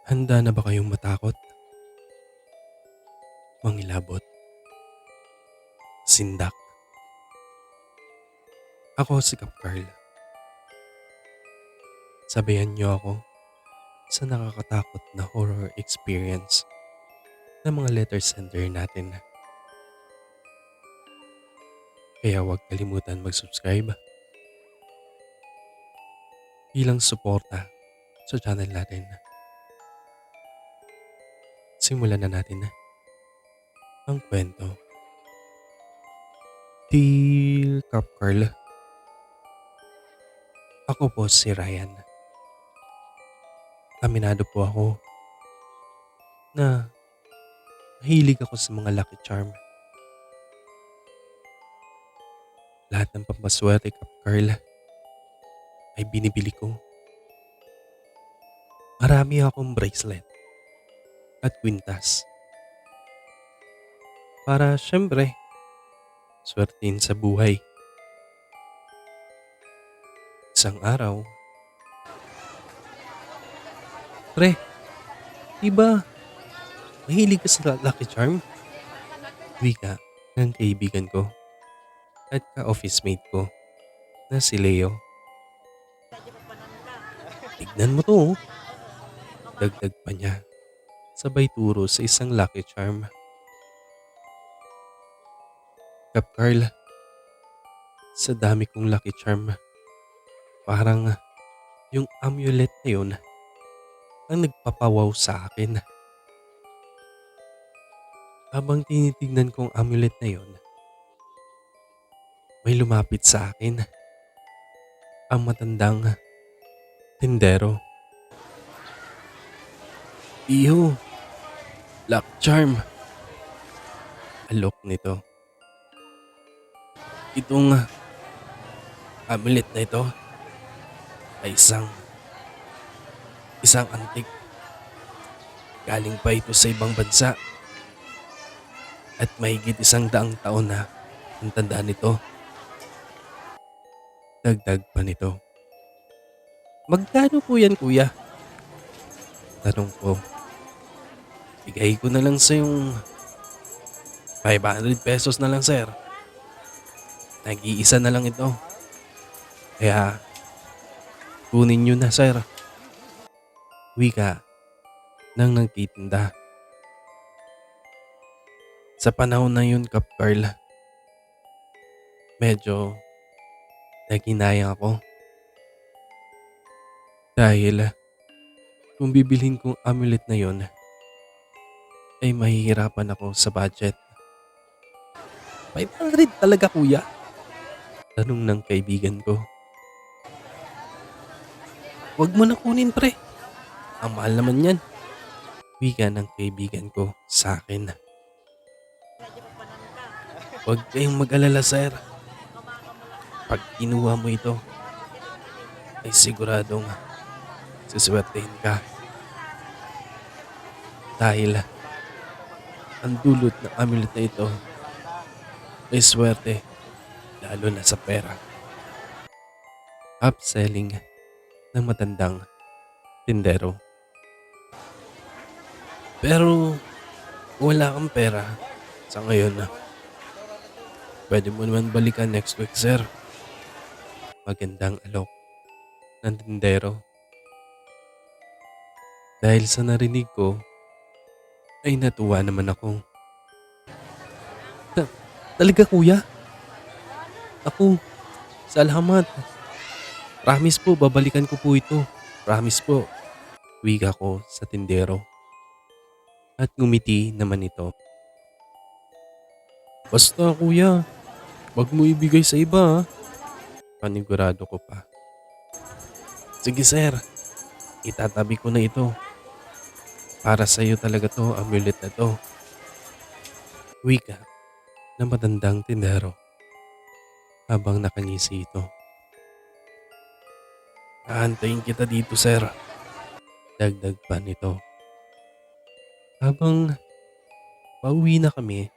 Handa na ba kayong matakot, mangilabot, sindak? Ako si Kap Carl. Sabayan niyo ako sa nakakatakot na horror experience ng mga letter sender natin. Kaya huwag kalimutan mag-subscribe bilang suporta sa channel natin. Simulan na natin ang kwento. Dear Kap Carl, ako po si Ryan. Aminado po ako na mahilig ako sa mga lucky charm. Lahat ng pampaswerte, Kap Carl, ay binibili ko. Marami akong bracelet at kwintas. Para syempre, swertin sa buhay. Isang araw, pre, diba mahilig ka sa Lucky Charm? Wika ng kaibigan ko at ka-office mate ko na si Leo. Tignan mo to, oh. Dagdag pa niya, sabay turo sa isang Lucky Charm. Kap Carl, sa dami kong Lucky Charm, parang yung amulet na yun ang nagpapawaw sa akin. Habang tinitignan kong amulet na yun, may lumapit sa akin. Ang matandang tindero. Iyo, Lucky Charm. Alok nito. Itong amulet na ito ay isang antik. Galing pa ito sa ibang bansa. At mahigit 100 taon na ang tanda nito. Dagdag pa nito. Magkano po yan, kuya? Tanong ko. Bigay ko na lang sa yung 500 pesos na lang, sir. Nag-iisa na lang ito. Kaya, kunin nyo na, sir. Wika ng nagtitinda. Sa panahon na yun, Kap Carl, medyo naghinayang ako. Dahil kung bibilhin kong amulet na yun, ay mahihirapan ako sa budget. 500 talaga, kuya? Tanong ng kaibigan ko. Huwag mo na kunin, pre. Ang mahal naman yan. Wika ng kaibigan ko sa akin. Huwag kayong mag-alala, sir. Pag kinuha mo ito, ay siguradong siswertehin ka. Dahil ang dulot ng amulet na ito ay swerte, lalo na sa pera. Upselling ng matandang tindero. Pero wala kang pera sa ngayon. Pwede mo naman balikan next week, sir. Magandang alok ng tindero. Dahil sa narinig ko, ay natuwa naman ako. Talaga, kuya? Ako, salamat. Promise po, babalikan ko po ito. Promise po. Wika ko sa tindero. At ngumiti naman ito. Basta, kuya. Wag mo ibigay sa iba, ha? Panigurado ko pa. Sige, sir. Itatabi ko na ito. Para sa'yo talaga to, amulet na to. Wika ng matandang tindero habang nakangisi ito. Aantayin kita dito, sir. Dagdag pa nito. Habang pauwi na kami,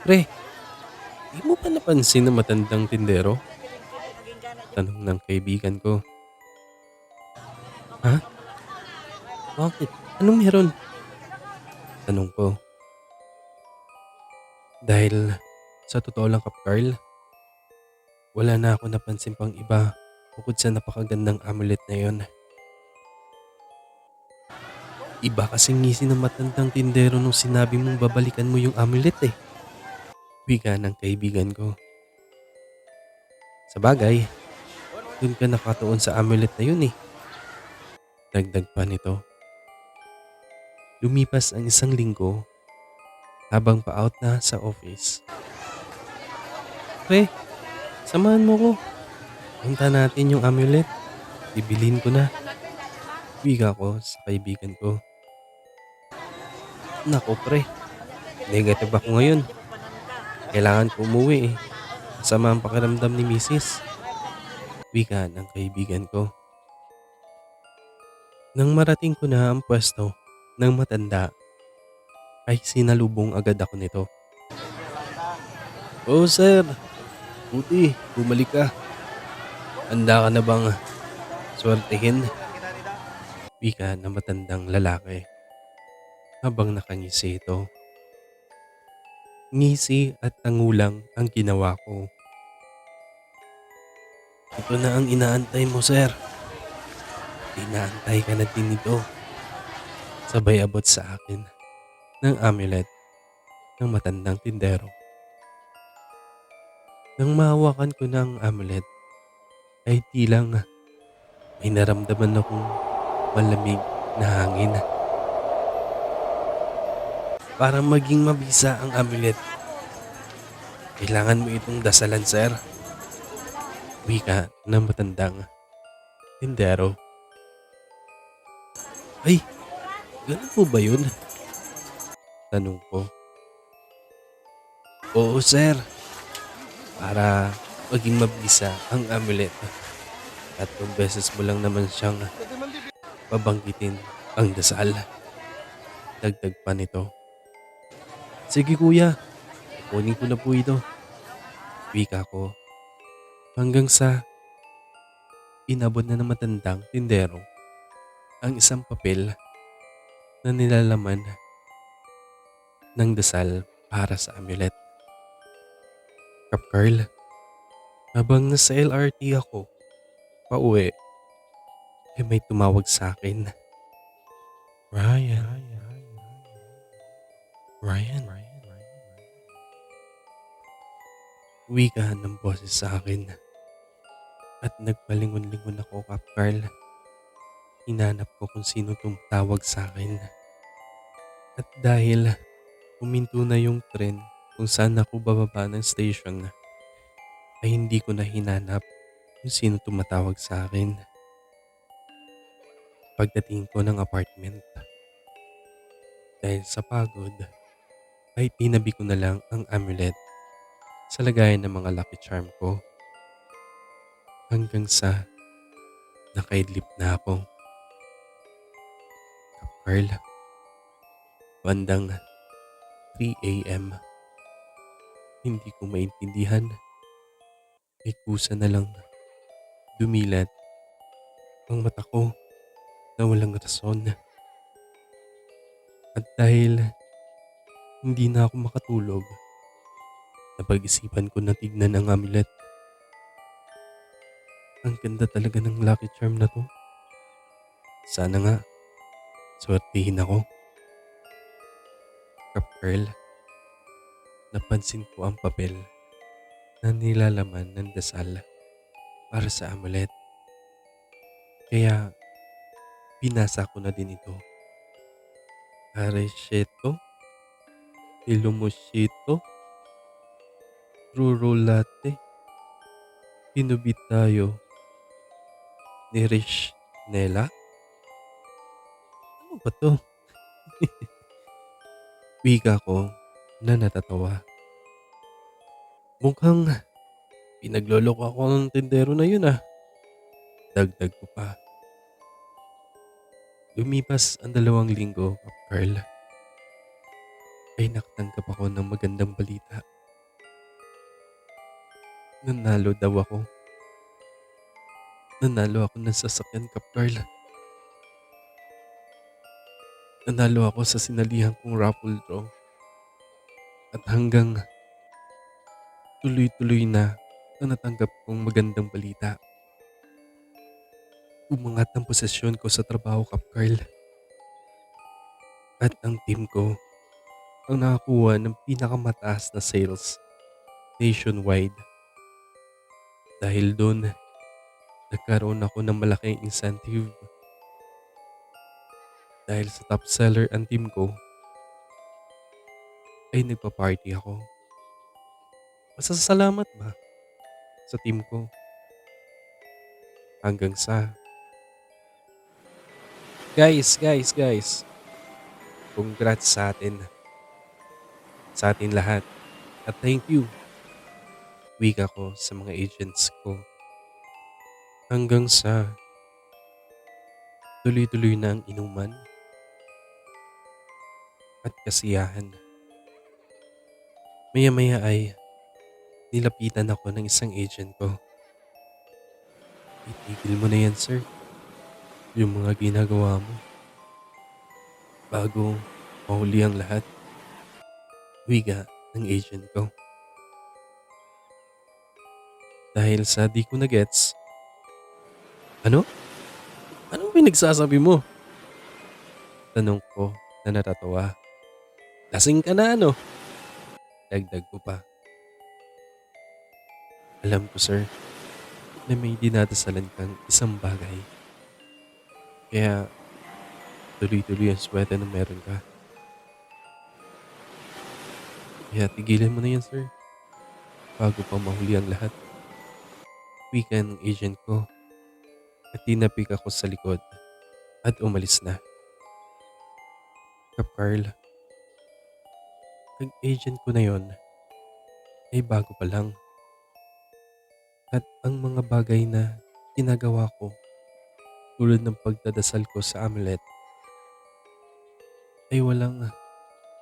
pre, di mo pa napansin na matandang tindero? Tanong ng kaibigan ko. Ha? Bakit? Anong meron? Tanong ko. Dahil sa totoo lang Kap Carl, wala na ako napansin pang iba bukod sa napakagandang amulet na yon. Iba kasing ngisi ng matandang tindero nung sinabi mong babalikan mo yung amulet eh. Wika ng kaibigan ko. Sa bagay, dun ka nakatuon sa amulet na yun eh. Dagdag pa nito. Lumipas ang isang linggo habang pa-out na sa office. Pre, samahan mo ko. Punta natin yung amulet. Bibilhin ko na. Wika ko sa kaibigan ko. Nako pre, negative ako ngayon. Kailangan ko umuwi eh. Masama ang pakiramdam ni Mrs. Wika ng kaibigan ko. Nang marating ko na ang pwesto ng matanda, ay sinalubong agad ako nito. Oh sir, buti, bumalik ka. Handa ka na bang swertihin? Wika ng matandang lalaki habang nakangisi ito. Ngisi at tangulang ang ginawa ko. Ito na ang inaantay mo sir. Inaantay ka na din nito. Sabay abot sa akin ng amulet ng matandang tindero. Nang mahawakan ko ng amulet, ay tilang may naramdaman akong malamig na hangin. Para maging mabisa ang amulet, kailangan mo itong dasalan sir. Wika ng matandang tindero. Ay, ganun po ba yun? Tanong ko. Oo sir, para maging mabisa ang amulet. 3 beses mo lang naman siyang babanggitin ang dasal. Dagdag pa nito. Sige kuya, kukunin ko na po ito. Wika ko. Hanggang sa inabot na ng matandang tindero ang isang papel na nilalaman ng dasal para sa amulet. Kap Carl, habang nasa LRT ako, pauwi, may tumawag sa akin. Ryan. Wika ng boses sa akin. At nagpalingon-lingon ako Kap Carl. Hinanap ko kung sino tumatawag sa akin. At dahil huminto na yung tren kung saan ako bababa ng station, ay hindi ko na hinanap kung sino tumatawag sa akin. Pagdating ko ng apartment, dahil sa pagod, ay tinabi ko na lang ang amulet sa lagayan ng mga lucky charm ko. Hanggang sa nakaidlip na ako. Kap Carl, bandang 3 a.m. Hindi ko maintindihan. May kusa na lang dumilat ang mata ko na walang rason. At dahil hindi na ako makatulog, napag-isipan ko na tignan ang amulet. Ang ganda talaga ng lucky charm na to. Sana nga, swertihin ako. Kap Carl, napansin ko ang papel na nilalaman ng dasal para sa amulet. Kaya binasa ko na din ito. Aresheto, Ilumoshito, Rurolate, Pinubitayo, Nirishnela. Ano ba to? Wika ko na natatawa. Mukhang pinagloloko ako ng tindero na yun ah. Dagdag ko pa. Lumipas ang 2 linggo, Kap Carl. Ay nakatanggap ako ng magandang balita. Nanalo daw ako. Nanalo ako ng sasakyan, Kap Carl. Nanalo ako sa sinalihan kong raffle draw at hanggang tuloy-tuloy na natanggap kong magandang balita. Umangat ang posisyon ko sa trabaho, Kap Carl, at ang team ko ang nakakuha ng pinakamataas na sales nationwide. Dahil doon, nagkaroon ako ng malaking incentive. Dahil sa top seller ang team ko, ay nagpa-party ako. Masasalamat ba sa team ko hanggang sa guys, congrats sa atin lahat. At thank you, wika ko sa mga agents ko. Hanggang sa tuloy-tuloy na ang inuman at kasiyahan. Maya-maya ay nilapitan ako ng isang agent ko. Itigil mo na yan, sir. Yung mga ginagawa mo. Bago mahuli ang lahat. Wika ng agent ko. Dahil sa di ko na gets. Ano? Anong pinagsasabi mo? Tanong ko na natatawa. Lasing ka na ano? Dagdag ko pa. Alam ko, sir, na may dinadasalan kang isang bagay. Kaya tuloy-tuloy ang swerte na meron ka. Kaya tigilan mo na yan, sir. Bago pa mahuli ang lahat. Wika ng agent ko at tinapik ako sa likod at umalis na. Kap Carl, ang agent ko na yon ay bago pa lang. At ang mga bagay na ginagawa ko tulad ng pagdadasal ko sa amulet ay walang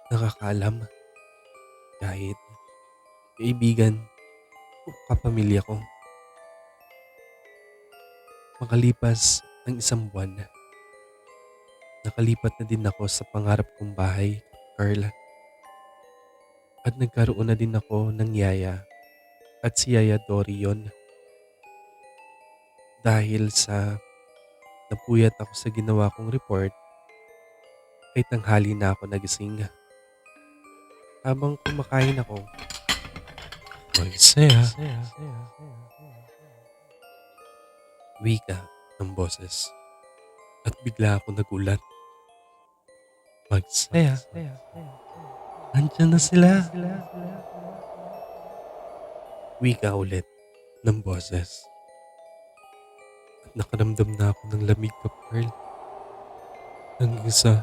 nakakaalam kahit kaibigan o kapamilya ko. Makalipas ang isang buwan, nakalipat na din ako sa pangarap kong bahay, Carla. At nagkaroon na din ako ng yaya at si Yaya Dory yun. Dahil sa napuyat ako sa ginawa kong report, ay tanghali na ako nagising. Habang kumakain ako, magsaya, wika ng boses. At bigla ako nagulat. Magsaya, andyan na sila. Wika ulit ng boses. At nakaramdam na ako ng lamig, Kap Carl. Hanggang sa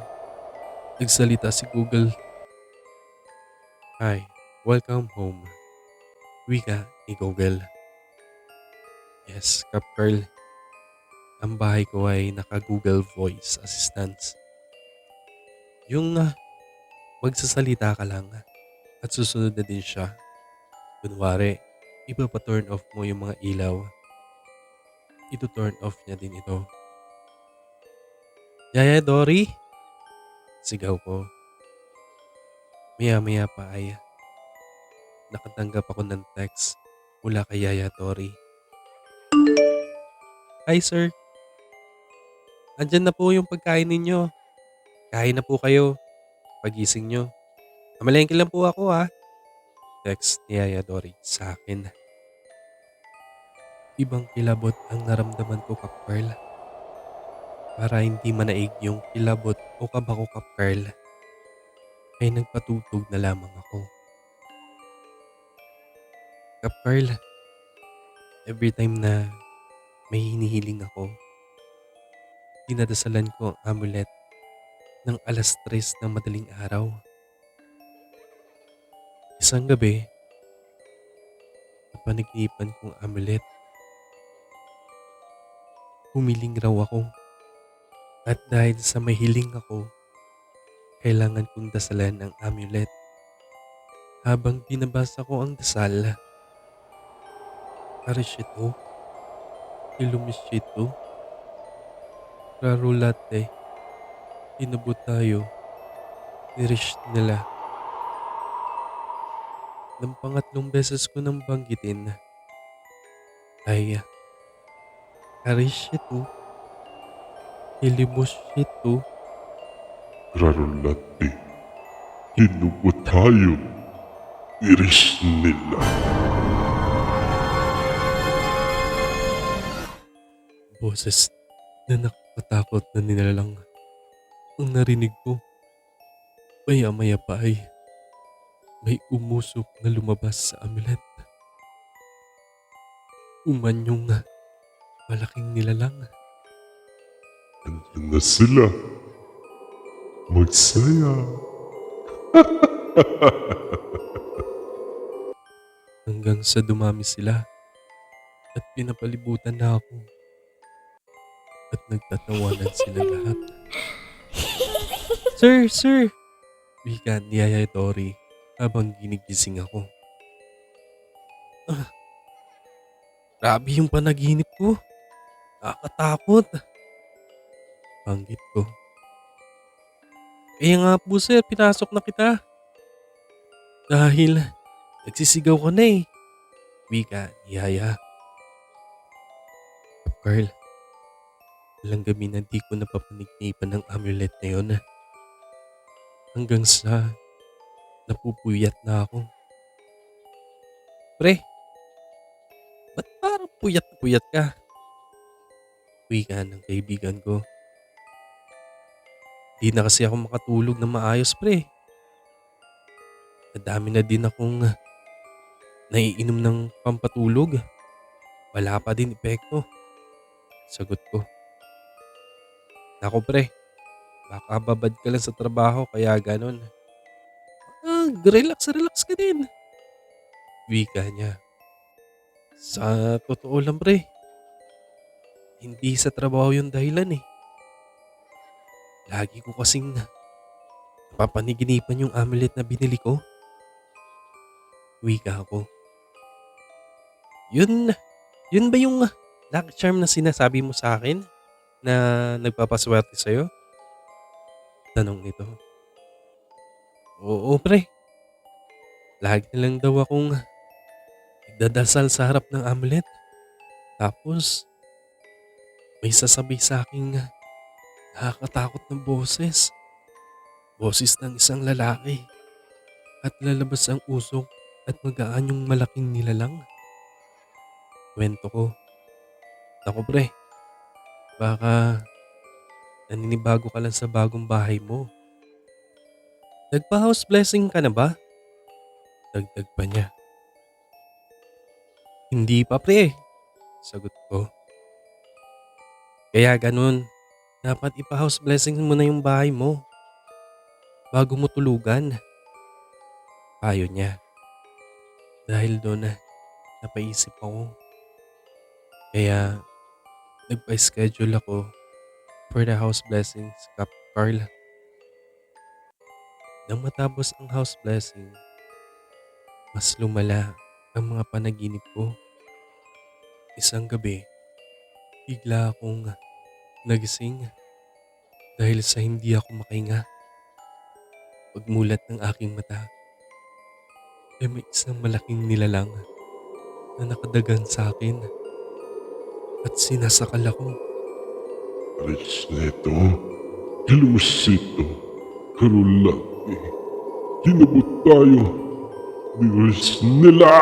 nagsalita si Google. Hi, welcome home. Wika ni Google. Yes, Kap Carl. Ang bahay ko ay naka-Google Voice Assistant. Yung magsasalita ka lang at susunod na din siya. Kunwari, ipapaturn off mo yung mga ilaw. Ito-turn off niya din ito. Yaya Dory? Sigaw ko. Maya-maya pa ay nakatanggap ako ng text mula kay Yaya Dory. Hi sir, andyan na po yung pagkain ninyo. Kain na po kayo. Pagising nyo. Amalengke lang po ako ha. Text ni Yaya Dory sa akin. Ibang kilabot ang naramdaman ko, Kap Carl. Para hindi manaig yung kilabot o kaba ko, Kap Carl, ay nagpatutog na lamang ako. Kap Carl, every time na may hinihiling ako, dinadasalan ko ang amulet ng 3:00 ng madaling araw. Isang gabi, napanaginipan kong amulet. Humiling raw ako. At dahil sa mahiling ako, kailangan kong dasalan ang amulet. Habang binabasa ko ang dasal, Arishito, Ilumishito, Rarulate, Inabot tayo, Nirish nila ng pangatlong beses ko nang banggitin ay Harishitu, Hilibushitu, Rarulati, hinubutayo, iris nila. boses na nakakatakot na nilalang ang narinig ko. Maya-maya pa ay may umusok na lumabas sa amulet. Umanyong malaking nilalang. Andyan na sila. Magsaya. Hanggang sa dumami sila at pinapalibutan na ako at nagtatawanan sila lahat. Sir, sir! Wika ni Yaya Tori habang ginigising ako. Grabe yung panaginip ko. Nakakatakot. Banggit ko. Kaya nga po sir, pinasok na kita. Dahil nagsisigaw ko na eh. Wika ni Yaya. Carl, walang gabi na di ko napapanignipan ng amulet na yun. Hanggang sa napupuyat na ako. Pre, ba't parang puyat na puyat ka? Wika ng kaibigan ko. Di na kasi ako makatulog na maayos pre. Madami na din akong naiinom ng pampatulog. Wala pa din epekto. Sagot ko. Nako pre, baka babad ka lang sa trabaho kaya ganon. Relax ka din. Wika niya. Sa totoo lang pre, hindi sa trabaho yung dahilan eh. Lagi ko kasing napapaniginipan yung amulet na binili ko. Wika ako. Yun ba yung lucky charm na sinasabi mo sa akin na nagpapaswerte sa'yo? Tanong nito. Oo pre, lagi na lang daw akong nagdadasal sa harap ng amulet. Tapos may sasabi sa aking nakakatakot na boses. Boses ng isang lalaki. At lalabas ang usok at magaan yung malaking nilalang. Kwento ko. Naku pre, baka naninibago ka lang sa bagong bahay mo. Nagpa-house blessing ka na ba? Dagdag pa niya. Hindi pa pre, sagot ko. Kaya ganun, dapat ipa-house blessing mo na yung bahay mo bago mo tulugan. Payo niya. Dahil doon napaisip ako. Kaya nagpa-schedule ako for the house blessings Kap Carl. Nang matapos ang house blessing, mas lumala ang mga panaginip ko. Isang gabi, bigla akong nagising dahil sa hindi ako makahinga. Pagmulat ng aking mata, ay may isang malaking nilalang na nakadagan sa akin at sinasakal ako. Alis neto, hilumusito, karulati, hinubutayo, iris nila.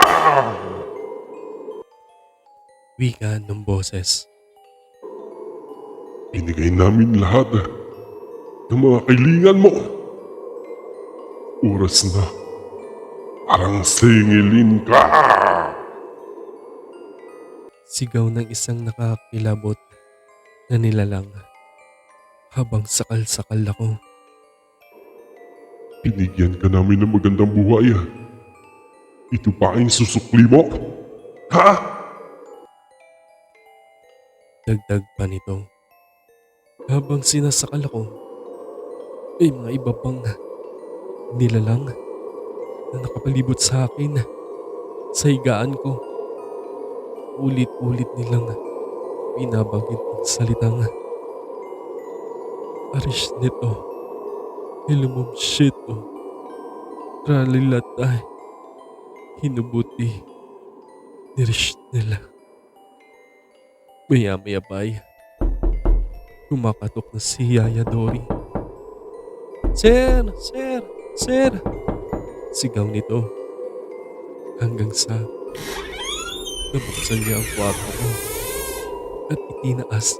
Wika ng boses. Binigay namin lahat ng mga kailangan mo. Oras na, parang singilin ka. Sigaw ng isang nakakilabot na nilalang habang sakal-sakal ako. Binigyan ka namin ng magandang buhay. Ito pa ang susukli mo? Ha? Dagdag pa nito. Habang sinasakal ako, ay mga iba pang nilalang na nakapalibot sa akin sa higaan ko. Ulit-ulit nilang binabanggit ang salitang Arish nito, Ilumom shit Tralilatay. Hinubuti. Nirish nila. Maya-maya pa ay kumakatok na si Yaya Dory. Sir! Sir! Sir! Sigaw nito hanggang sa nabuksan niya ang kwarto ko at itinaas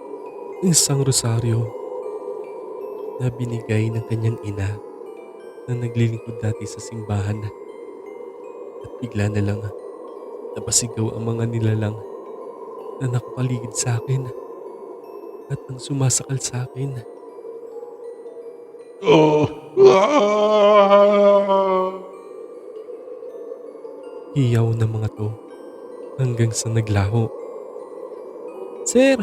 ang isang rosaryo na binigay ng kanyang ina na naglilingkod dati sa simbahan at bigla na lang napasigaw ang mga nilalang na nakapaligid sa akin at ang sumasakal sa akin. Ah! Ah! Hiyaw ng mga to hanggang sa naglaho. Sir,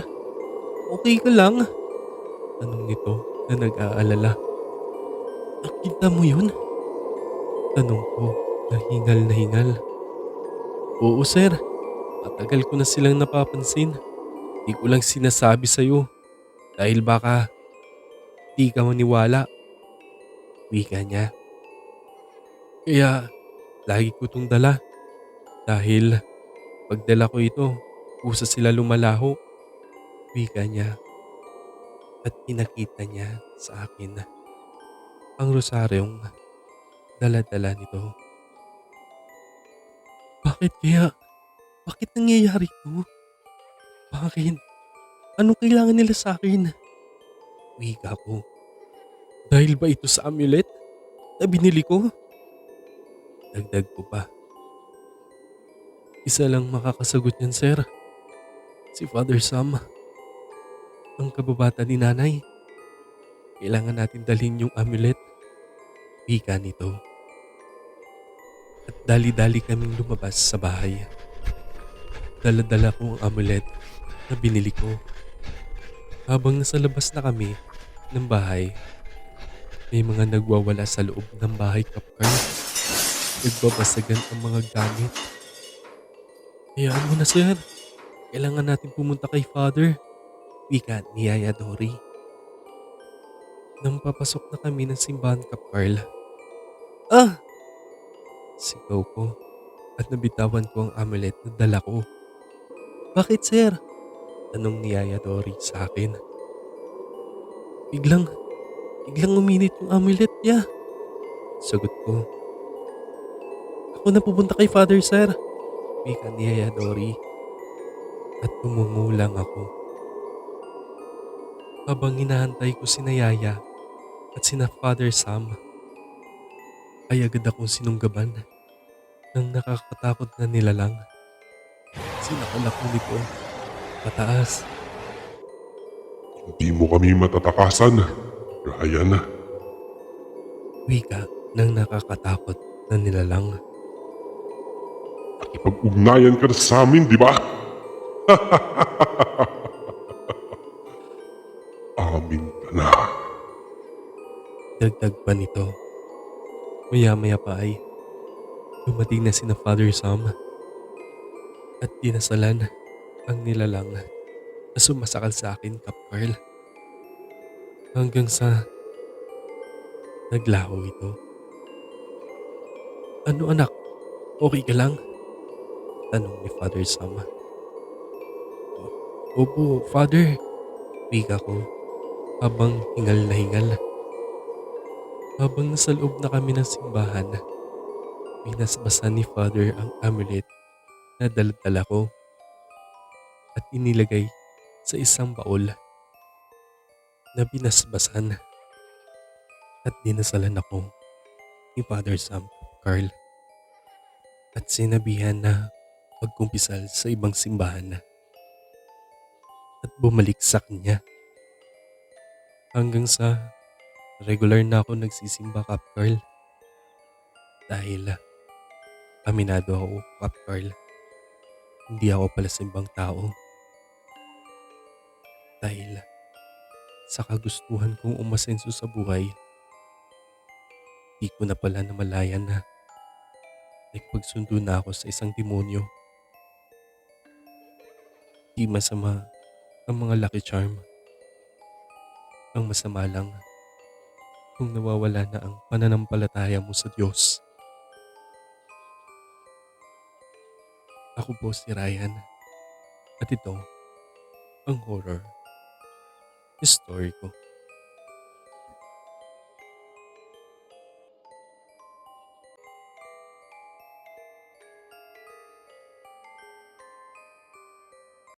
okay ka lang? Tanong nito na nag-aalala. Nakita mo yun? Tanong ko na hingal na hingal. Oo sir, matagal ko na silang napapansin. Di ko lang sinasabi sa'yo dahil baka di ka maniwala. Wika niya. Kaya lagi ko itong dala dahil pagdala ko ito, kusa sila lumalaho. Wika niya at pinakita niya sa akin ang rosaryong dala-dala nito. Bakit kaya? Bakit nangyayari ito? Bakit? Anong kailangan nila sa akin? Wika ko. Dahil ba ito sa amulet na binili ko? Dagdag ko pa. Isa lang makakasagot niyan, sir. Si Father Sam. Ang kababata ni nanay. Kailangan natin dalhin yung amulet. Wika nito. At dali-dali kaming lumabas sa bahay. Dala-dala ko ang amulet na binili ko. Habang nasa labas na kami ng bahay, may mga nagwawala sa loob ng bahay, Kapkar. Nagbabasagan ang mga gamit. Hayaan mo na sir. Kailangan natin pumunta kay Father. Wika ni Yaya Dory. Nang papasok na kami ng simbahan, Kapkarl. Ah! Sigaw ko at nabitawan ko ang amulet na dala ko. Bakit sir? Tanong ni Yaya Dory sa akin. Biglang uminit yung amulet niya. Sagot ko. Ako na pupunta kay Father sir. Wika ni Yaya Dory. At umungulang ako. Habang hinahantay ko sina Yaya at sina Father Sam, ay agad akong sinunggaban ng nakakatakot na nilalang. Sinakalak mo nito pataas. Hindi mo kami matatakasan, Ryan. Wika ng nakakatakot na nilalang. Nakipag-ugnayan ka na sa amin, di ba? Amin ka na. Dagdag pa nito. Maya-maya pa ay dumating na sina Father Sam at dinasalan ang nilalang na sumasakal sa akin, Kapkarl. Hanggang sa naglaho ito. Ano anak? Okay ka lang? Tanong ni Father Sam. Opo, Father. Wika ko habang hingal na hingal. Habang nasa loob na kami ng simbahan, binasbasan ni Father ang amulet na dala-dala ko at inilagay sa isang baol na binasbasan at dinasalan ako ni Father Sam, Carl, at sinabihan na magkumpisal sa ibang simbahan at bumalik sa kanya hanggang sa regular na ako nagsisimba, Cap Carl. Dahil aminado ako, Cap Carl, hindi ako pala simbang tao. Dahil sa kagustuhan kong umasenso sa buhay, di ko na pala namalayan na nagpagsundo na ako sa isang demonyo. Di masama ang mga lucky charm. Ang masama lang kung nawawala na ang pananampalataya mo sa Diyos. Ako po si Ryan at ito ang horror story ko.